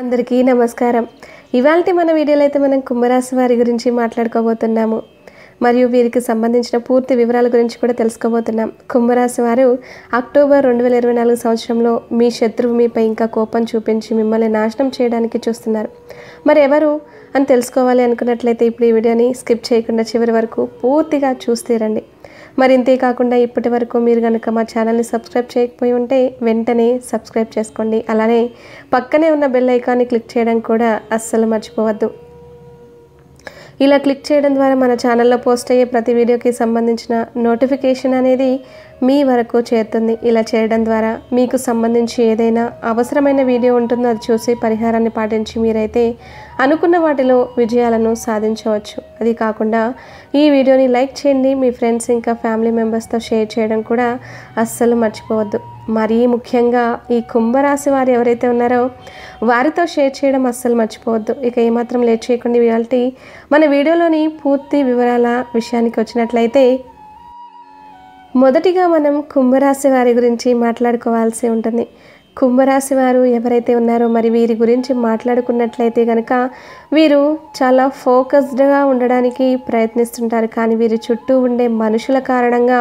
అందరికీ నమస్కారం. ఇవాల్టి మన వీడియోలో అయితే మనం కుంభరాశి వారి గురించి మాట్లాడుకోబోతున్నాము. మరియు వీరికి సంబంధించిన పూర్తి వివరాల గురించి కూడా తెలుసుకోబోతున్నాం. కుంభరాశి వారు అక్టోబర్ 2024 సంవత్సరంలో మీ శత్రువు మీపై ఇంకా కోపం చూపించి మిమ్మల్ని నాశనం చేయడానికి చూస్తున్నారు. మరి ఎవరు అని తెలుసుకోవాలి అనుకున్నట్లయితే ఇప్పుడు ఈ వీడియోని స్కిప్ చేయకుండా చివరి వరకు పూర్తిగా చూస్తేరండి. మరి ఇంతే కాకుండా ఇప్పటి వరకు మీరు కనుక మా ఛానల్ని సబ్స్క్రైబ్ చేయకపోయి ఉంటే వెంటనే సబ్స్క్రైబ్ చేసుకోండి. అలానే పక్కనే ఉన్న బెల్ ఐకాన్ని క్లిక్ చేయడం కూడా అస్సలు మర్చిపోవద్దు. ఇలా క్లిక్ చేయడం ద్వారా మన ఛానల్లో పోస్ట్ అయ్యే ప్రతి వీడియోకి సంబంధించిన నోటిఫికేషన్ అనేది మీ వరకు చేరుతుంది. ఇలా చేయడం ద్వారా మీకు సంబంధించి ఏదైనా అవసరమైన వీడియో ఉంటుందో అది చూసి పరిహారాన్ని పాటించి మీరైతే అనుకున్న వాటిలో విజయాలను సాధించవచ్చు. అది కాకుండా ఈ వీడియోని లైక్ చేయండి, మీ ఫ్రెండ్స్ ఇంకా ఫ్యామిలీ మెంబర్స్తో షేర్ చేయడం కూడా అస్సలు మర్చిపోవద్దు. మరీ ముఖ్యంగా ఈ కుంభరాశి వారు ఎవరైతే ఉన్నారో వారితో షేర్ చేయడం అస్సలు మర్చిపోవద్దు. ఇక ఏమాత్రం లేట్ చేయకుండా ఇవాళ మన వీడియోలోని పూర్తి వివరాల విషయానికి వచ్చినట్లయితే మొదటిగా మనం కుంభరాశి వారి గురించి మాట్లాడుకోవాల్సి ఉంటుంది. కుంభరాశి వారు ఎవరైతే ఉన్నారో మరి వీరి గురించి మాట్లాడుకున్నట్లయితే కనుక వీరు చాలా ఫోకస్డ్గా ఉండడానికి ప్రయత్నిస్తుంటారు. కానీ వీరి చుట్టూ ఉండే మనుషుల కారణంగా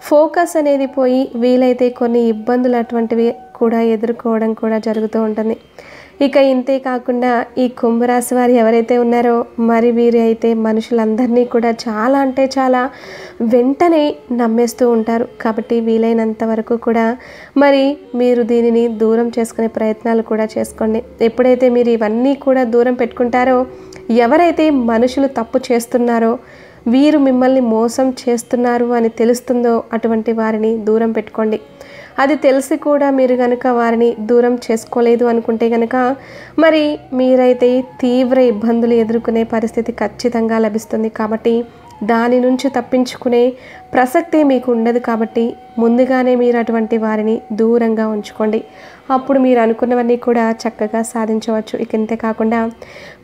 ఫోకస్ అనేది పోయి వీలైతే కొన్ని ఇబ్బందులు అటువంటివి కూడా ఎదుర్కోవడం కూడా జరుగుతూ ఉంటుంది. ఇక ఇంతే కాకుండా ఈ కుంభరాశి వారు ఎవరైతే ఉన్నారో మరి వీరు అయితే మనుషులందరినీ కూడా చాలా అంటే చాలా వెంటనే నమ్మేస్తూ ఉంటారు. కాబట్టి వీలైనంత వరకు కూడా మరి మీరు దీనిని దూరం చేసుకునే ప్రయత్నాలు కూడా చేసుకోండి. ఎప్పుడైతే మీరు ఇవన్నీ కూడా దూరం పెట్టుకుంటారో ఎవరైతే మనుషులు తప్పు చేస్తున్నారో వీరు మిమ్మల్ని మోసం చేస్తున్నారు అని తెలుస్తుందో అటువంటి వారిని దూరం పెట్టుకోండి. అది తెలిసి కూడా మీరు కనుక వారిని దూరం చేసుకోలేదు అనుకుంటే కనుక మరి మీరైతే తీవ్ర ఇబ్బందులు ఎదుర్కొనే పరిస్థితి ఖచ్చితంగా లభిస్తుంది. కాబట్టి దాని నుంచి తప్పించుకునే ప్రసక్తి మీకు ఉండదు. కాబట్టి ముందుగానే మీరు అటువంటి వారిని దూరంగా ఉంచుకోండి. అప్పుడు మీరు అనుకున్నవన్నీ కూడా చక్కగా సాధించవచ్చు. ఇక ఇంతే కాకుండా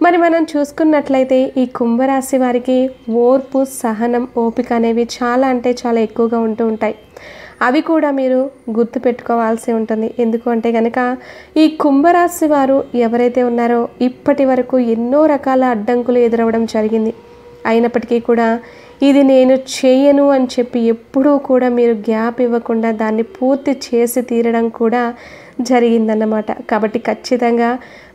మరి మనం చూసుకున్నట్లయితే ఈ కుంభరాశి వారికి ఓర్పు, సహనం, ఓపిక అనేవి చాలా అంటే చాలా ఎక్కువగా ఉంటూ ఉంటాయి. అవి కూడా మీరు గుర్తుపెట్టుకోవాల్సి ఉంటుంది. ఎందుకు అంటే కనుక ఈ కుంభరాశి వారు ఎవరైతే ఉన్నారో ఇప్పటి వరకు ఎన్నో రకాల అడ్డంకులు ఎదురవ్వడం జరిగింది. అయినప్పటికీ కూడా ఇది నేను చేయను అని చెప్పి ఎప్పుడూ కూడా మీరు గ్యాప్ ఇవ్వకుండా దాన్ని పూర్తి చేసి తీరడం కూడా జరిగిందన్నమాట. కాబట్టి ఖచ్చితంగా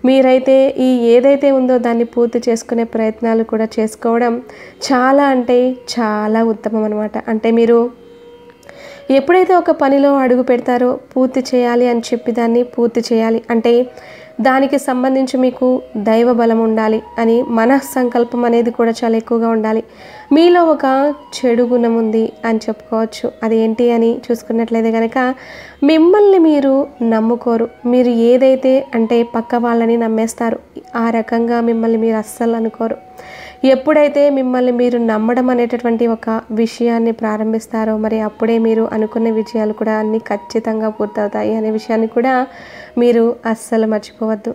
మీరైతే ఈ ఏదైతే ఉందో దాన్ని పూర్తి చేసుకునే ప్రయత్నాలు కూడా చేసుకోవడం చాలా అంటే చాలా ఉత్తమం అన్నమాట. అంటే మీరు ఎప్పుడైతే ఒక పనిలో అడుగు పెడతారో పూర్తి చేయాలి అని చెప్పి దాన్ని పూర్తి చేయాలి. అంటే దానికి సంబంధించి మీకు దైవ బలం ఉండాలి అని మనఃసంకల్పం అనేది కూడా చాలా ఎక్కువగా ఉండాలి. మీలో ఒక చెడు గుణం ఉంది అని చెప్పుకోవచ్చు. అది ఏంటి అని చూసుకున్నట్లయితే కనుక మిమ్మల్ని మీరు నమ్ముకోరు. మీరు ఏదైతే అంటే పక్క వాళ్ళని నమ్మేస్తారు. ఆ రకంగా మిమ్మల్ని మీరు అస్సలు అనుకోరు. ఎప్పుడైతే మిమ్మల్ని మీరు నమ్మడం అనేటటువంటి ఒక విషయాన్ని ప్రారంభిస్తారో మరి అప్పుడే మీరు అనుకున్న విజయాలు కూడా అన్నీ ఖచ్చితంగా పూర్తవుతాయి అనే విషయాన్ని కూడా మీరు అస్సలు మర్చిపోవద్దు.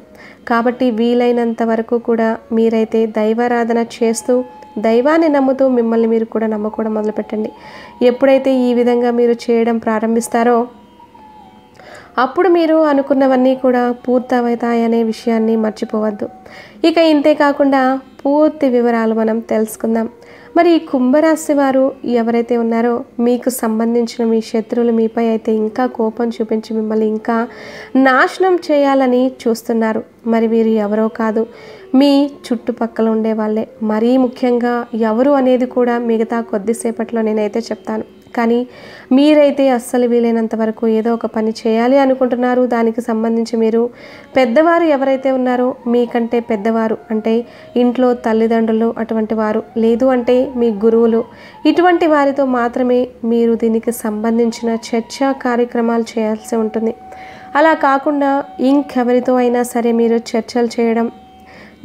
కాబట్టి వీలైనంత వరకు కూడా మీరైతే దైవారాధన చేస్తూ దైవాన్ని నమ్ముతూ మిమ్మల్ని మీరు కూడా నమ్ముకోవడం మొదలుపెట్టండి. ఎప్పుడైతే ఈ విధంగా మీరు చేయడం ప్రారంభిస్తారో అప్పుడు మీరు అనుకున్నవన్నీ కూడా పూర్తవుతాయి అనే విషయాన్ని మర్చిపోవద్దు. ఇక ఇంతే కాకుండా పూర్తి వివరాలు మనం తెలుసుకుందాం. మరి ఈ కుంభరాశి వారు ఎవరైతే ఉన్నారో మీకు సంబంధించిన మీ శత్రువులు మీపై అయితే ఇంకా కోపం చూపించి మిమ్మల్ని ఇంకా నాశనం చేయాలని చూస్తున్నారు. మరి వీరు ఎవరో కాదు, మీ చుట్టుపక్కల ఉండే వాళ్ళే. మరీ ముఖ్యంగా ఎవరు అనేది కూడా మిగతా కొద్దిసేపట్లో నేనైతే చెప్తాను. కానీ మీరైతే అస్సలు వీలైనంత వరకు ఏదో ఒక పని చేయాలి అనుకుంటున్నారు. దానికి సంబంధించి మీరు పెద్దవారు ఎవరైతే ఉన్నారో మీకంటే పెద్దవారు అంటే ఇంట్లో తల్లిదండ్రులు అటువంటి వారు, లేదు అంటే మీ గురువులు, ఇటువంటి వారితో మాత్రమే మీరు దీనికి సంబంధించిన చర్చా కార్యక్రమాలు చేయాల్సి ఉంటుంది. అలా కాకుండా ఇంకెవరితో అయినా సరే మీరు చర్చలు చేయడం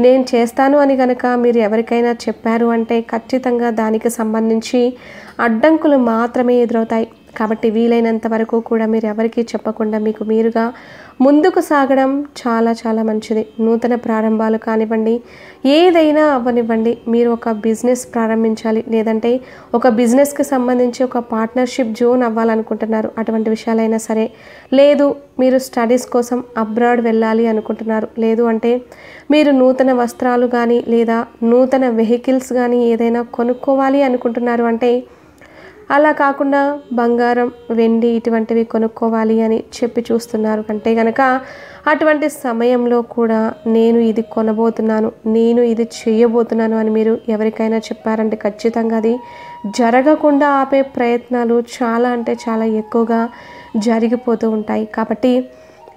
నేను చేస్తాను అని కనుక మీరు ఎవరికైనా చెప్పారు అంటే ఖచ్చితంగా దానికి సంబంధించి అడ్డంకులు మాత్రమే ఎదురవుతాయి. కాబట్టి వీలైనంత వరకు కూడా మీరు ఎవరికీ చెప్పకుండా మీకు మీరుగా ముందుకు సాగడం చాలా చాలా మంచిది. నూతన ప్రారంభాలు కానివ్వండి, ఏదైనా అవ్వనివ్వండి, మీరు ఒక బిజినెస్ ప్రారంభించాలి, లేదంటే ఒక బిజినెస్కి సంబంధించి ఒక పార్ట్నర్షిప్ జోన్ అవ్వాలనుకుంటున్నారు, అటువంటి విషయాలైనా సరే, లేదు మీరు స్టడీస్ కోసం అబ్రాడ్ వెళ్ళాలి అనుకుంటున్నారు, లేదు అంటే మీరు నూతన వస్త్రాలు కానీ లేదా నూతన వెహికల్స్ కానీ ఏదైనా కొనుక్కోవాలి అనుకుంటున్నారు అంటే, అలా కాకుండా బంగారం, వెండి ఇటువంటివి కొనుక్కోవాలి అని చెప్పి చూస్తున్నారు అంటే కనుక అటువంటి సమయంలో కూడా నేను ఇది కొనబోతున్నాను, నేను ఇది చేయబోతున్నాను అని మీరు ఎవరికైనా చెప్పారంటే ఖచ్చితంగా అది జరగకుండా ఆపే ప్రయత్నాలు చాలా అంటే చాలా ఎక్కువగా జరిగిపోతూ ఉంటాయి. కాబట్టి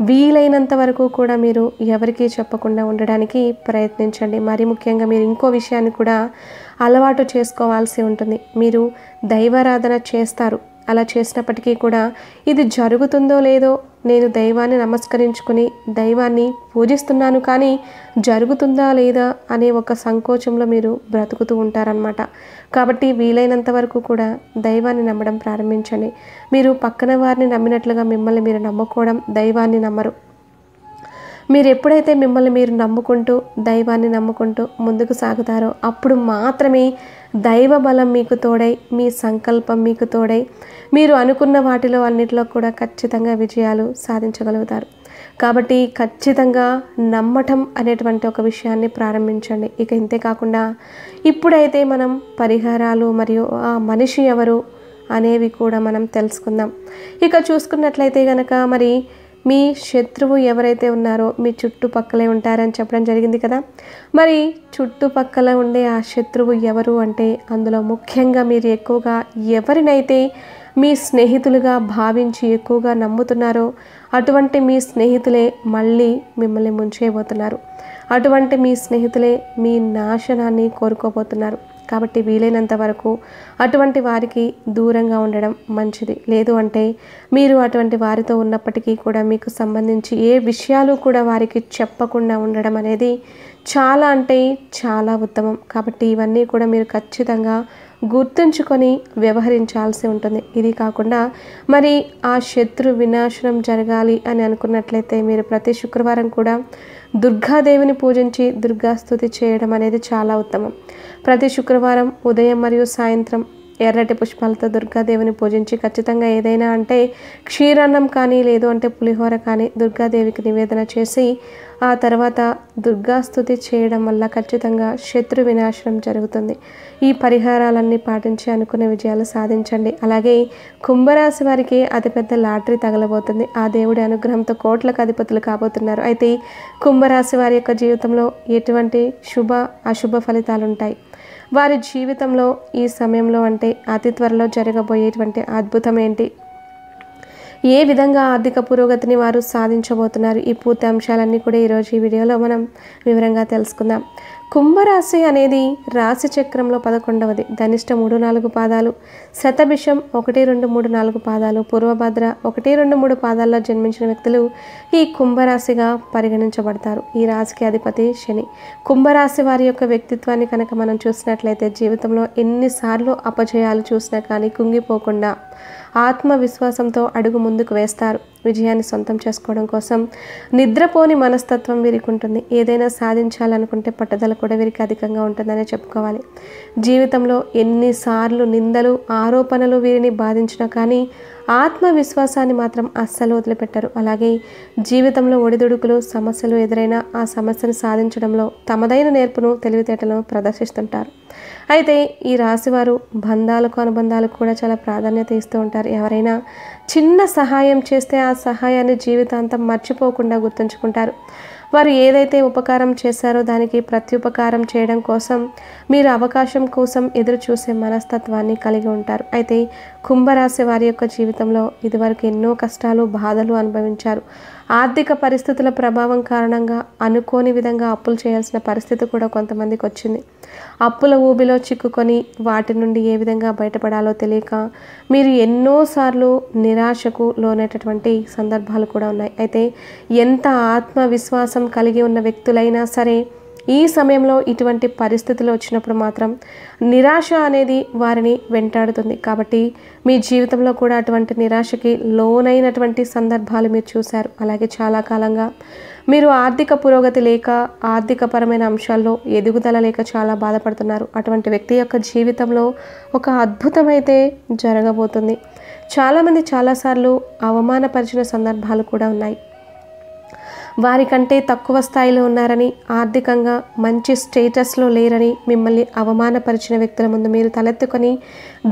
వీలైనంత వరకు కూడా మీరు ఎవరికీ చెప్పకుండా ఉండడానికి ప్రయత్నించండి. మరి ముఖ్యంగా మీరు ఇంకో విషయాన్ని కూడా అలవాటు చేసుకోవాల్సి ఉంటుంది. మీరు దైవారాధన చేస్తారు, అలా చేసినప్పటికీ కూడా ఇది జరుగుతుందో లేదో, నేను దైవాన్ని నమస్కరించుకుని దైవాన్ని పూజిస్తున్నాను కానీ జరుగుతుందా లేదా అనే ఒక సంకోచంలో మీరు బ్రతుకుతూ ఉంటారనమాట. కాబట్టి వీలైనంత వరకు కూడా దైవాన్ని నమ్మడం ప్రారంభించండి. మీరు పక్కన వారిని నమ్మినట్లుగా మిమ్మల్ని మీరు నమ్ముకోవడం, దైవాన్ని నమ్మరు. మీరు ఎప్పుడైతే మిమ్మల్ని మీరు నమ్ముకుంటూ దైవాన్ని నమ్ముకుంటూ ముందుకు సాగుతారో అప్పుడు మాత్రమే దైవ బలం మీకు తోడై, మీ సంకల్పం మీకు తోడై, మీరు అనుకున్న వాటిలో అన్నిటిలో కూడా ఖచ్చితంగా విజయాలు సాధించగలుగుతారు. కాబట్టి ఖచ్చితంగా నమ్మటం అనేటువంటి ఒక విషయాన్ని ప్రారంభించండి. ఇక ఇంతే కాకుండా ఇప్పుడైతే మనం పరిహారాలు మరియు ఆ మనిషి ఎవరు అనేవి కూడా మనం తెలుసుకుందాం. ఇక చూసుకున్నట్లయితే కనుక మరి మీ శత్రువు ఎవరైతే ఉన్నారో మీ చుట్టుపక్కలే ఉంటారని చెప్పడం జరిగింది కదా. మరి చుట్టుపక్కల ఉండే ఆ శత్రువు ఎవరు అంటే అందులో ముఖ్యంగా మీరు ఎక్కువగా ఎవరినైతే మీ స్నేహితులుగా భావించి ఎక్కువగా నమ్ముతున్నారో అటువంటి మీ స్నేహితులే మళ్ళీ మిమ్మల్ని ముంచేయబోతున్నారు. అటువంటి మీ స్నేహితులే మీ నాశనాన్ని కోరుకోబోతున్నారు. కాబట్టి వీలైనంత వరకు అటువంటి వారికి దూరంగా ఉండడం మంచిది. లేదు అంటే మీరు అటువంటి వారితో ఉన్నప్పటికీ కూడా మీకు సంబంధించి ఏ విషయాలు కూడా వారికి చెప్పకుండా ఉండడం అనేది చాలా అంటే చాలా ఉత్తమం. కాబట్టి ఇవన్నీ కూడా మీరు ఖచ్చితంగా గుర్తుంచుకొని వ్యవహరించాల్సి ఉంటుంది. ఇది కాకుండా మరి ఆ శత్రు వినాశనం జరగాలి అని అనుకున్నట్లయితే మీరు ప్రతి శుక్రవారం కూడా దుర్గాదేవిని పూజించి దుర్గాస్తుతి చేయడం అనేది చాలా ఉత్తమం. ప్రతి శుక్రవారం ఉదయం మరియు సాయంత్రం ఎర్రటి పుష్పాలతో దుర్గాదేవిని పూజించి ఖచ్చితంగా ఏదైనా అంటే క్షీరాన్నం కానీ లేదు అంటే పులిహోర కానీ దుర్గాదేవికి నివేదన చేసి ఆ తర్వాత దుర్గాస్తుతి చేయడం వల్ల ఖచ్చితంగా శత్రు వినాశనం జరుగుతుంది. ఈ పరిహారాలన్నీ పాటించి అనుకున్న విజయాలు సాధించండి. అలాగే కుంభరాశి వారికి అతిపెద్ద లాటరీ తగలబోతుంది. ఆ దేవుడి అనుగ్రహంతో కోట్లకు అధిపతులు కాబోతున్నారు. అయితే కుంభరాశి వారి యొక్క జీవితంలో ఎటువంటి శుభ అశుభ ఫలితాలు ఉంటాయి, వారి జీవితంలో ఈ సమయంలో అంటే అతి త్వరలో జరగబోయేటువంటి అద్భుతం ఏంటి, ఏ విధంగా ఆర్థిక పురోగతిని వారు సాధించబోతున్నారు, ఈ పూర్తి అంశాలన్నీ కూడా ఈరోజు ఈ వీడియోలో మనం వివరంగా తెలుసుకుందాం. కుంభరాశి అనేది రాశి చక్రంలో 11వది. ధనిష్ట 3-4 పాదాలు, శతభిషం 1-2-3-4 పాదాలు, పూర్వభద్ర 1-2-3 పాదాల్లో జన్మించిన వ్యక్తులు ఈ కుంభరాశిగా పరిగణించబడతారు. ఈ రాశికి అధిపతి శని. కుంభరాశి వారి యొక్క వ్యక్తిత్వాన్ని కనుక మనం చూసినట్లయితే జీవితంలో ఎన్నిసార్లు అపజయాలు చూసినా కానీ కుంగిపోకుండా ఆత్మవిశ్వాసంతో అడుగు ముందుకు వేస్తారు. విజయాన్ని సొంతం చేసుకోవడం కోసం నిద్రపోని మనస్తత్వం వీరికి ఉంటుంది. ఏదైనా సాధించాలనుకుంటే పట్టుదల కూడా వీరికి అధికంగా ఉంటుందనే చెప్పుకోవాలి. జీవితంలో ఎన్నిసార్లు నిందలు ఆరోపణలు వీరిని బాధించినా కానీ ఆత్మవిశ్వాసాన్ని మాత్రం అస్సలు వదిలిపెట్టరు. అలాగే జీవితంలో ఒడిదుడుకులు సమస్యలు ఎదురైనా ఆ సమస్యను సాధించడంలో తమదైన నేర్పును తెలివితేటలను ప్రదర్శిస్తుంటారు. అయితే ఈ రాశివారు బంధాలకు అనుబంధాలకు కూడా చాలా ప్రాధాన్యత ఇస్తూ ఉంటారు. ఎవరైనా చిన్న సహాయం చేస్తే ఆ సహాయాన్ని జీవితాంతం మర్చిపోకుండా గుర్తుంచుకుంటారు. వారు ఏదైతే ఉపకారం చేశారో దానికి ప్రత్యుపకారం చేయడం కోసం మీరు అవకాశం కోసం ఎదురు చూసే మనస్తత్వాన్ని కలిగి ఉంటారు. అయితే కుంభరాశి వారి యొక్క జీవితంలో ఇదివరకు ఎన్నో కష్టాలు బాధలు అనుభవించారు. ఆర్థిక పరిస్థితుల ప్రభావం కారణంగా అనుకోని విధంగా అప్పులు చేయాల్సిన పరిస్థితి కూడా కొంతమందికి వచ్చింది. అప్పుల ఊబిలో చిక్కుకొని వాటి నుండి ఏ విధంగా బయటపడాలో తెలియక మీరు ఎన్నోసార్లు నిరాశకు లోనేటటువంటి సందర్భాలు కూడా ఉన్నాయి. అయితే ఎంత ఆత్మవిశ్వాసం కలిగి ఉన్న వ్యక్తులైనా సరే ఈ సమయంలో ఇటువంటి పరిస్థితులు వచ్చినప్పుడు మాత్రం నిరాశ అనేది వారిని వెంటాడుతుంది. కాబట్టి మీ జీవితంలో కూడా అటువంటి నిరాశకి లోనైనటువంటి సందర్భాలు మీరు చూశారు. అలాగే చాలా కాలంగా మీరు ఆర్థిక పురోగతి లేక, ఆర్థికపరమైన అంశాల్లో ఎదుగుదల లేక చాలా బాధపడుతున్నారు. అటువంటి వ్యక్తి యొక్క జీవితంలో ఒక అద్భుతం అయితే జరగబోతుంది. చాలామంది చాలాసార్లు అవమానపరిచిన సందర్భాలు కూడా ఉన్నాయి. వారికంటే తక్కువ స్థాయిలో ఉన్నారని, ఆర్థికంగా మంచి స్టేటస్లో లేరని మిమ్మల్ని అవమానపరిచిన వ్యక్తుల ముందు మీరు తలెత్తుకొని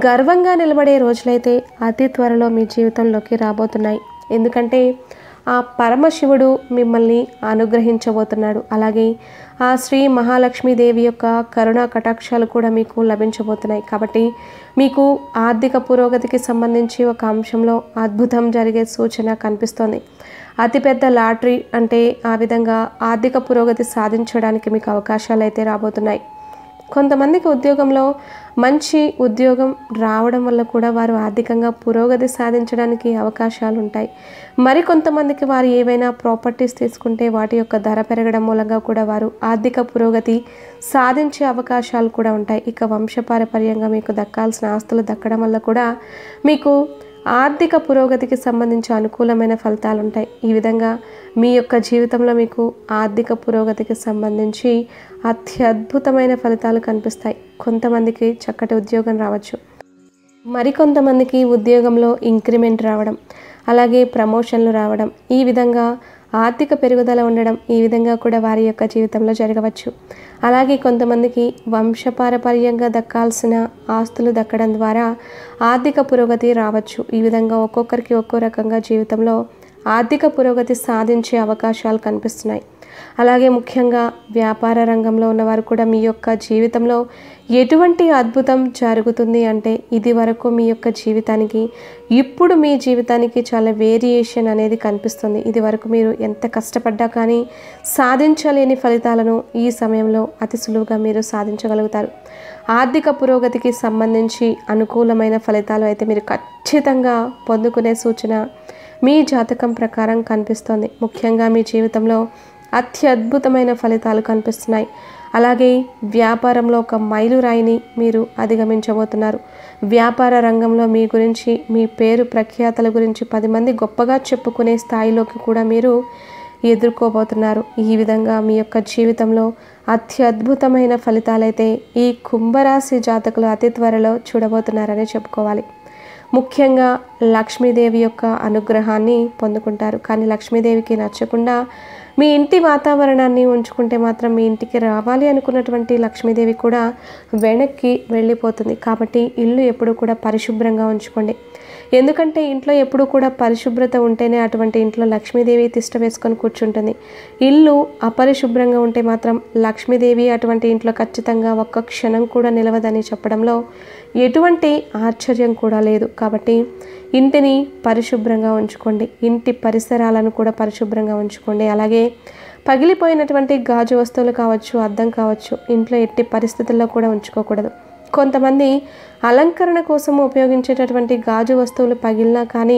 గర్వంగా నిలబడే రోజులైతే అతి త్వరలో మీ జీవితంలోకి రాబోతున్నాయి. ఎందుకంటే ఆ పరమశివుడు మిమ్మల్ని అనుగ్రహించబోతున్నాడు. అలాగే ఆ శ్రీ మహాలక్ష్మీదేవి యొక్క కరుణా కటాక్షాలు కూడా మీకు లభించబోతున్నాయి. కాబట్టి మీకు ఆర్థిక పురోగతికి సంబంధించి ఒక అంశంలో అద్భుతం జరిగే సూచన కనిపిస్తోంది. అతిపెద్ద లాటరీ అంటే ఆ విధంగా ఆర్థిక పురోగతి సాధించడానికి మీకు అవకాశాలు అయితే రాబోతున్నాయి. కొంతమందికి ఉద్యోగంలో మంచి ఉద్యోగం రావడం వల్ల కూడా వారు ఆర్థికంగా పురోగతి సాధించడానికి అవకాశాలు ఉంటాయి. మరికొంతమందికి వారు ఏవైనా ప్రాపర్టీస్ తీసుకుంటే వాటి యొక్క ధర పెరగడం మూలంగా కూడా వారు ఆర్థిక పురోగతి సాధించే అవకాశాలు కూడా ఉంటాయి. ఇక వంశపారపర్యంగా మీకు దక్కాల్సిన ఆస్తులు దక్కడం వల్ల కూడా మీకు ఆర్థిక పురోగతికి సంబంధించి అనుకూలమైన ఫలితాలు ఉంటాయి. ఈ విధంగా మీ యొక్క జీవితంలో మీకు ఆర్థిక పురోగతికి సంబంధించి అత్యద్భుతమైన ఫలితాలు కనిపిస్తాయి. కొంతమందికి చక్కటి ఉద్యోగం రావచ్చు, మరికొంతమందికి ఉద్యోగంలో ఇంక్రిమెంట్ రావడం, అలాగే ప్రమోషన్లు రావడం, ఈ విధంగా ఆర్థిక పెరుగుదల ఉండడం, ఈ విధంగా కూడా వారి యొక్క జీవితంలో జరగవచ్చు. అలాగే కొంతమందికి వంశపారపర్యంగా దక్కాల్సిన ఆస్తులు దక్కడం ద్వారా ఆర్థిక పురోగతి రావచ్చు. ఈ విధంగా ఒక్కొక్కరికి ఒక్కో రకంగా జీవితంలో ఆర్థిక పురోగతి సాధించే అవకాశాలు కనిపిస్తున్నాయి. అలాగే ముఖ్యంగా వ్యాపార రంగంలో ఉన్నవారు కూడా మీ యొక్క జీవితంలో ఎటువంటి అద్భుతం జరుగుతుంది అంటే ఇది వరకు మీ యొక్క జీవితానికి ఇప్పుడు మీ జీవితానికి చాలా వేరియేషన్ అనేది కనిపిస్తుంది. ఇది వరకు మీరు ఎంత కష్టపడ్డా కానీ సాధించలేని ఫలితాలను ఈ సమయంలో అతి సులువుగా మీరు సాధించగలుగుతారు. ఆర్థిక పురోగతికి సంబంధించి అనుకూలమైన ఫలితాలు అయితే మీరు ఖచ్చితంగా పొందుకునే సూచన మీ జాతకం ప్రకారం కనిపిస్తోంది. ముఖ్యంగా మీ జీవితంలో అత్యద్భుతమైన ఫలితాలు కనిపిస్తున్నాయి. అలాగే వ్యాపారంలో ఒక మైలురాయిని మీరు అధిగమించబోతున్నారు. వ్యాపార రంగంలో మీ గురించి, మీ పేరు ప్రఖ్యాతల గురించి 10 మంది గొప్పగా చెప్పుకునే స్థాయిలోకి కూడా మీరు ఎదుర్కోబోతున్నారు. ఈ విధంగా మీ యొక్క జీవితంలో అత్యద్భుతమైన ఫలితాలైతే ఈ కుంభరాశి జాతకులు అతి త్వరలో చూడబోతున్నారని చెప్పుకోవాలి. ముఖ్యంగా లక్ష్మీదేవి యొక్క అనుగ్రహాన్ని పొందుకుంటారు. కానీ లక్ష్మీదేవికి నచ్చకుండా మీ ఇంటి వాతావరణాన్ని ఉంచుకుంటే మాత్రం మీ ఇంటికి రావాలి అనుకున్నటువంటి లక్ష్మీదేవి కూడా వెనక్కి వెళ్ళిపోతుంది. కాబట్టి ఇల్లు ఎప్పుడు కూడా పరిశుభ్రంగా ఉంచుకోండి. ఎందుకంటే ఇంట్లో ఎప్పుడు కూడా పరిశుభ్రత ఉంటేనే అటువంటి ఇంట్లో లక్ష్మీదేవి తిష్ట వేసుకొని కూర్చుంటుంది. ఇల్లు అపరిశుభ్రంగా ఉంటే మాత్రం లక్ష్మీదేవి అటువంటి ఇంట్లో ఖచ్చితంగా ఒక్క క్షణం కూడా నిలవదని చెప్పడంలో ఎటువంటి ఆశ్చర్యం కూడా లేదు. కాబట్టి ఇంటిని పరిశుభ్రంగా ఉంచుకోండి. ఇంటి పరిసరాలను కూడా పరిశుభ్రంగా ఉంచుకోండి. అలాగే పగిలిపోయినటువంటి గాజు వస్తువులు కావచ్చు, అద్దం కావచ్చు, ఇంట్లో ఎట్టి పరిస్థితుల్లో కూడా ఉంచుకోకూడదు. కొంతమంది అలంకరణ కోసం ఉపయోగించేటటువంటి గాజు వస్తువులు పగిలినా కానీ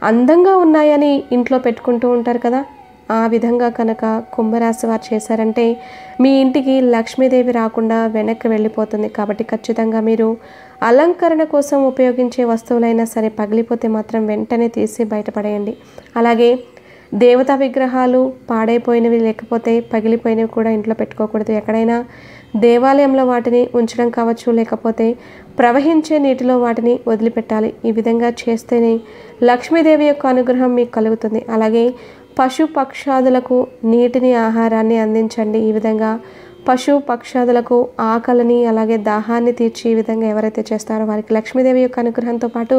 అందంగా ఉన్నాయని ఇంట్లో పెట్టుకుంటూ ఉంటారు కదా. ఆ విధంగా కనుక కుంభరాశి వారు చేశారంటే మీ ఇంటికి లక్ష్మీదేవి రాకుండా వెనక్కి వెళ్ళిపోతుంది. కాబట్టి ఖచ్చితంగా మీరు అలంకరణ కోసం ఉపయోగించే వస్తువులైనా సరే పగిలిపోతే మాత్రం వెంటనే తీసి బయటపడేయండి. అలాగే దేవతా విగ్రహాలు పాడైపోయినవి లేకపోతే పగిలిపోయినవి కూడా ఇంట్లో పెట్టుకోకూడదు. ఎక్కడైనా దేవాలయంలో వాటిని ఉంచడం కావచ్చు, లేకపోతే ప్రవహించే నీటిలో వాటిని వదిలిపెట్టాలి. ఈ విధంగా చేస్తేనే లక్ష్మీదేవి యొక్క అనుగ్రహం మీకు కలుగుతుంది. అలాగే పశు పక్షాదులకు నీటిని, ఆహారాన్ని అందించండి. ఈ విధంగా పశు పక్షాదులకు ఆకలిని అలాగే దాహాన్ని తీర్చి ఈ విధంగా ఎవరైతే చేస్తారో వారికి లక్ష్మీదేవి యొక్క అనుగ్రహంతో పాటు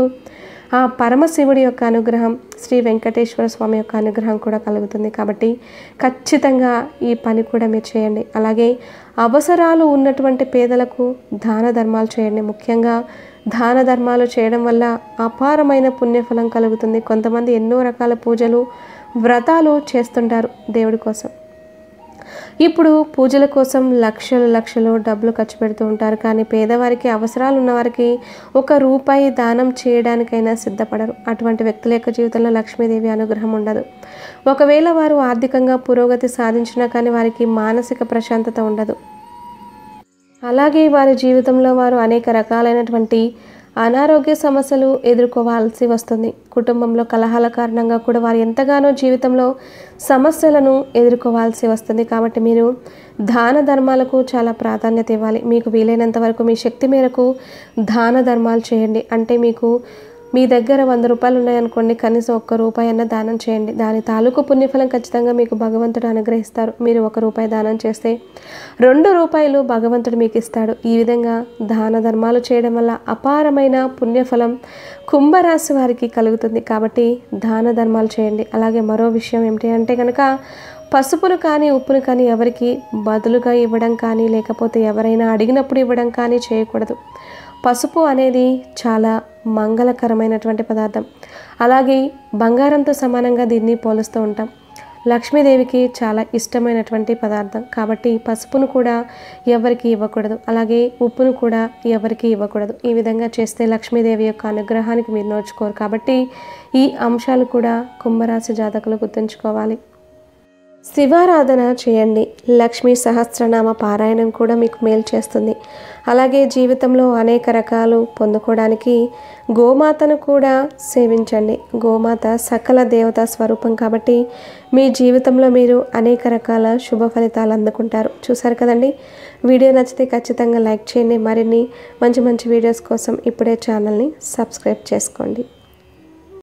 ఆ పరమశివుడి యొక్క అనుగ్రహం, శ్రీ వెంకటేశ్వర స్వామి యొక్క అనుగ్రహం కూడా కలుగుతుంది. కాబట్టి ఖచ్చితంగా ఈ పని కూడా మీరు చేయండి. అలాగే అవసరాలు ఉన్నటువంటి పేదలకు దాన ధర్మాలు చేయండి. ముఖ్యంగా దాన ధర్మాలు చేయడం వల్ల అపారమైన పుణ్యఫలం కలుగుతుంది. కొంతమంది ఎన్నో రకాల పూజలు, వ్రతాలు చేస్తుంటారు దేవుడి కోసం. ఇప్పుడు పూజల కోసం లక్షలు డబ్బులు ఖర్చు పెడుతూ ఉంటారు. కానీ పేదవారికి, అవసరాలు ఉన్నవారికి ₹1 దానం చేయడానికైనా సిద్ధపడరు. అటువంటి వ్యక్తుల యొక్క జీవితంలో లక్ష్మీదేవి అనుగ్రహం ఉండదు. ఒకవేళ వారు ఆర్థికంగా పురోగతి సాధించినా కానీ వారికి మానసిక ప్రశాంతత ఉండదు. అలాగే వారి జీవితంలో వారు అనేక రకాలైనటువంటి అనారోగ్య సమస్యలు ఎదుర్కోవాల్సి వస్తుంది. కుటుంబంలో కలహాల కారణంగా కూడా వారు ఎంతగానో జీవితంలో సమస్యలను ఎదుర్కోవాల్సి వస్తుంది. కాబట్టి మీరు దాన ధర్మాలకు చాలా ప్రాధాన్యత ఇవ్వాలి. మీకు వీలైనంత వరకు మీ శక్తి మేరకు దాన ధర్మాలు చేయండి. అంటే మీ దగ్గర ₹100 ఉన్నాయనుకోండి, కనీసం ₹1 అన్న దానం చేయండి. దాని తాలూకు పుణ్యఫలం ఖచ్చితంగా మీకు భగవంతుడు అనుగ్రహిస్తారు. మీరు ₹1 దానం చేస్తే ₹2 భగవంతుడు మీకు ఇస్తాడు. ఈ విధంగా దాన ధర్మాలు చేయడం వల్ల అపారమైన పుణ్యఫలం కుంభరాశి వారికి కలుగుతుంది. కాబట్టి దాన ధర్మాలు చేయండి. అలాగే మరో విషయం ఏమిటి అంటే కనుక పసుపును కానీ ఉప్పును కానీ ఎవరికి బదులుగా ఇవ్వడం కానీ లేకపోతే ఎవరైనా అడిగినప్పుడు ఇవ్వడం కానీ చేయకూడదు. పసుపు అనేది చాలా మంగళకరమైనటువంటి పదార్థం. అలాగే బంగారంతో సమానంగా దీన్ని పోలుస్తూ ఉంటాం. లక్ష్మీదేవికి చాలా ఇష్టమైనటువంటి పదార్థం. కాబట్టి పసుపును కూడా ఎవరికి ఇవ్వకూడదు. అలాగే ఉప్పును కూడా ఎవరికి ఇవ్వకూడదు. ఈ విధంగా చేస్తే లక్ష్మీదేవి యొక్క అనుగ్రహానికి మీరు నోచుకోరు. కాబట్టి ఈ అంశాలు కూడా కుంభరాశి జాతకులు గుర్తుంచుకోవాలి. శివారాధన చేయండి. లక్ష్మీ సహస్రనామ పారాయణం కూడా మీకు మేలు చేస్తుంది. అలాగే జీవితంలో అనేక రకాలు పొందుకోవడానికి గోమాతను కూడా సేవించండి. గోమాత సకల దేవతా స్వరూపం కాబట్టి మీ జీవితంలో మీరు అనేక రకాల శుభ ఫలితాలు అందుకుంటారు. చూసారు కదండి. వీడియో నచ్చితే ఖచ్చితంగా లైక్ చేయండి. మరిన్ని మంచి వీడియోస్ కోసం ఇప్పుడే ఛానల్ని సబ్స్క్రైబ్ చేసుకోండి.